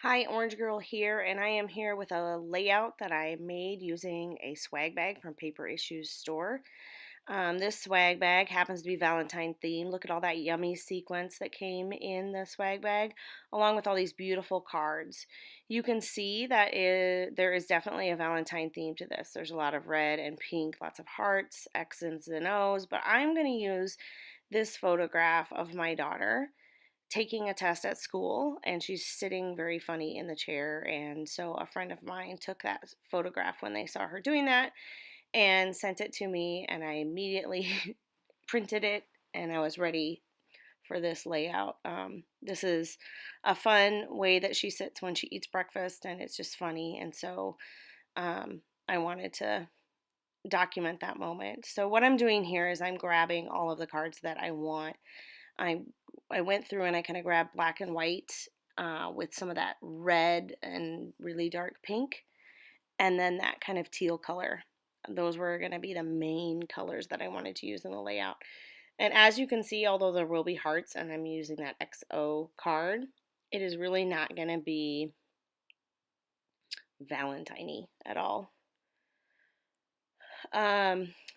Hi, Orange Girl here, and I am here with a layout that I made using a swag bag from Paper Issues store. This swag bag happens to be Valentine themed. Look at all that yummy sequence that came in the swag bag, along with all these beautiful cards. You can see that there is definitely a Valentine theme to this. There's a lot of red and pink, lots of hearts, X's and O's, but I'm going to use this photograph of my daughter taking a test at school, and she's sitting very funny in the chair. And so a friend of mine took that photograph when they saw her doing that and sent it to me, and I immediately printed it, and I was ready for this layout. This is a fun way that she sits when she eats breakfast, and it's just funny. And so I wanted to document that moment. So what I'm doing here is I'm grabbing all of the cards that I want. I I went through and I kind of grabbed black and white with some of that red and really dark pink, and then that kind of teal color. Those were going to be the main colors that I wanted to use in the layout. And as you can see, although there will be hearts and I'm using that XO card, it is really not going to be Valentine-y at all.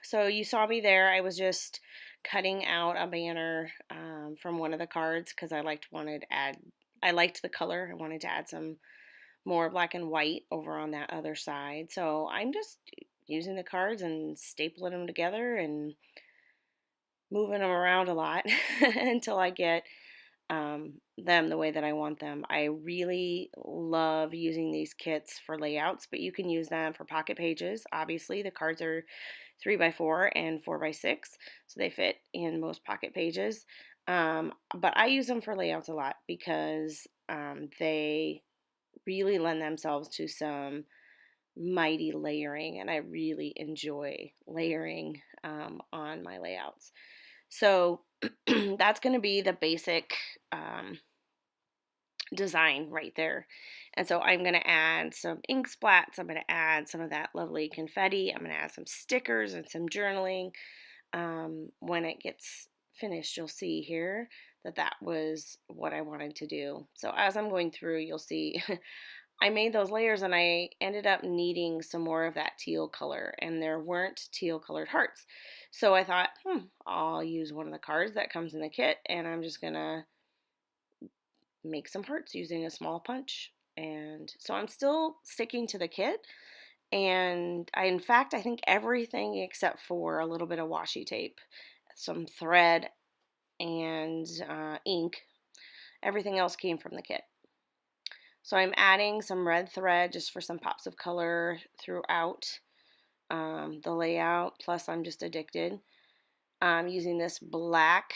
So you saw me there. I was just cutting out a banner from one of the cards because I liked the color. I wanted to add some more black and white over on that other side. So I'm just using the cards and stapling them together and moving them around a lot until I get them the way that I want them. I really love using these kits for layouts, but you can use them for pocket pages. Obviously, the cards are 3x4 and 4x6, so they fit in most pocket pages. But I use them for layouts a lot because they really lend themselves to some mighty layering, and I really enjoy layering on my layouts. So that's going to be the basic um, design right there. And so I'm going to add some ink splats. I'm going to add some of that lovely confetti. I'm going to add some stickers and some journaling. When it gets finished, you'll see here that that was what I wanted to do. So as I'm going through, you'll see I made those layers and I ended up needing some more of that teal color, and there weren't teal colored hearts. So I thought, I'll use one of the cards that comes in the kit, and I'm just gonna make some hearts using a small punch. And so I'm still sticking to the kit, and in fact, I think everything except for a little bit of washi tape, some thread, and ink, everything else came from the kit. So I'm adding some red thread just for some pops of color throughout the layout. Plus, I'm just addicted. I'm using this black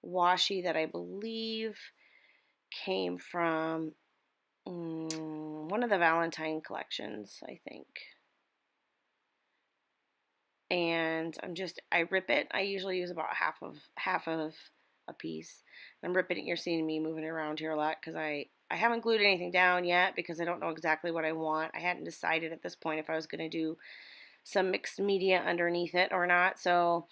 washi that I believe came from one of the Valentine collections, I think. And I rip it. I usually use about half of a piece. I'm ripping it. You're seeing me moving it around here a lot because I haven't glued anything down yet because I don't know exactly what I want. I hadn't decided at this point if I was going to do some mixed media underneath it or not. So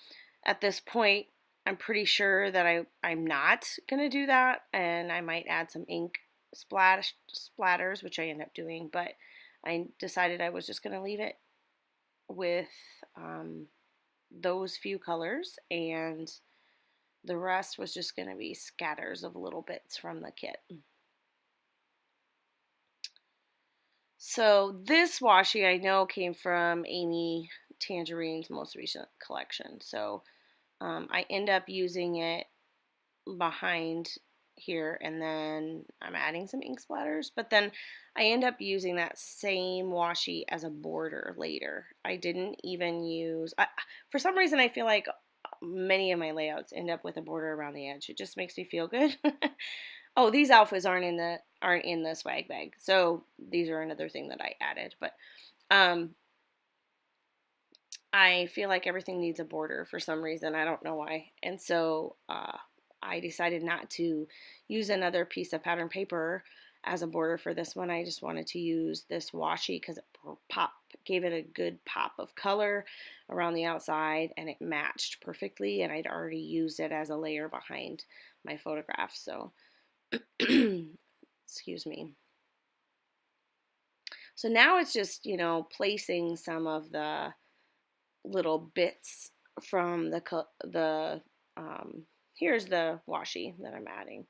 at this point, I'm pretty sure that I'm not going to do that, and I might add some ink splatters, which I end up doing, but I decided I was just going to leave it with those few colors, and the rest was just going to be scatters of little bits from the kit. So this washi I know came from Amy Tangerine's most recent collection. So I end up using it behind here, and then I'm adding some ink splatters, but then I end up using that same washi as a border later. I didn't even use, for some reason I feel like many of my layouts end up with a border around the edge. It just makes me feel good. Oh, these alphas aren't in the swag bag, so these are another thing that I added. But I feel like everything needs a border for some reason. I don't know why, and so I decided not to use another piece of pattern paper as a border for this one. I just wanted to use this washi because it gave it a good pop of color around the outside, and it matched perfectly, and I'd already used it as a layer behind my photograph. So excuse me. So now it's just, placing some of the little bits from the here's the washi that I'm adding.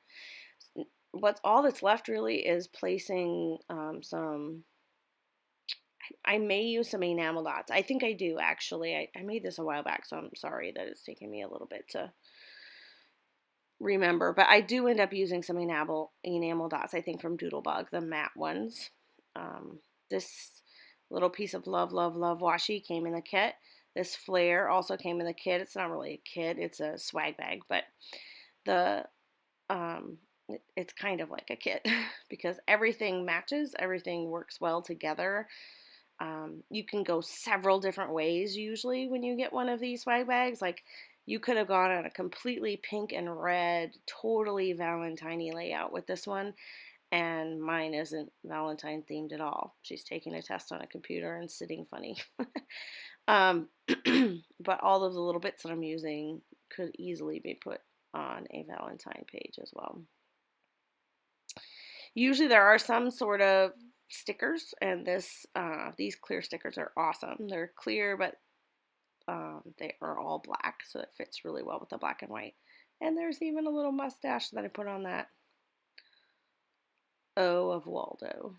What's all that's left really is placing some. I may use some enamel dots. I think I do actually. I made this a while back, so I'm sorry that it's taking me a little bit to remember. But I do end up using some enamel dots. I think from Doodlebug, the matte ones. This little piece of Love Love Love washi came in the kit. This flare also came in the kit. It's not really a kit, it's a swag bag, but the it's kind of like a kit because everything matches, everything works well together. You can go several different ways usually when you get one of these swag bags. Like you could have gone on a completely pink and red, totally Valentine-y layout with this one, and mine isn't Valentine themed at all. She's taking a test on a computer and sitting funny. But all of the little bits that I'm using could easily be put on a Valentine page as well. Usually there are some sort of stickers, and these clear stickers are awesome. They're clear, but they are all black, so it fits really well with the black and white. And there's even a little mustache that I put on that O of Waldo.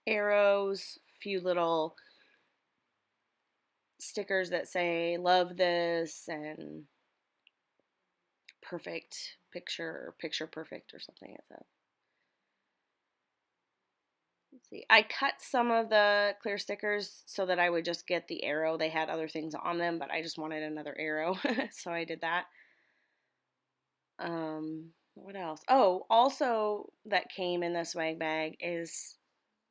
Arrows, a few little stickers that say love this and perfect picture or picture perfect or something like that. Let's see. I cut some of the clear stickers so that I would just get the arrow. They had other things on them, but I just wanted another arrow, so I did that. What else? Oh, also that came in the swag bag is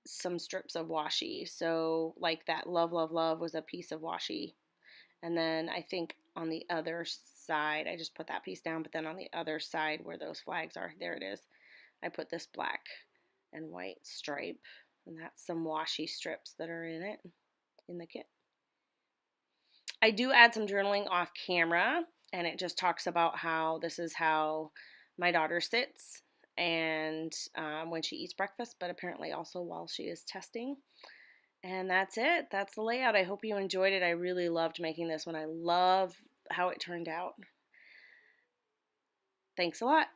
some strips of washi. So like that Love Love Love was a piece of washi. And then I think on the other side, I just put that piece down, but then on the other side where those flags are, there it is. I put this black and white stripe, and that's some washi strips that are in it, in the kit. I do add some journaling off camera, and it just talks about how this is how my daughter sits and when she eats breakfast, but apparently also while she is testing. And that's it. That's the layout. I hope you enjoyed it. I really loved making this one. I love how it turned out. Thanks a lot.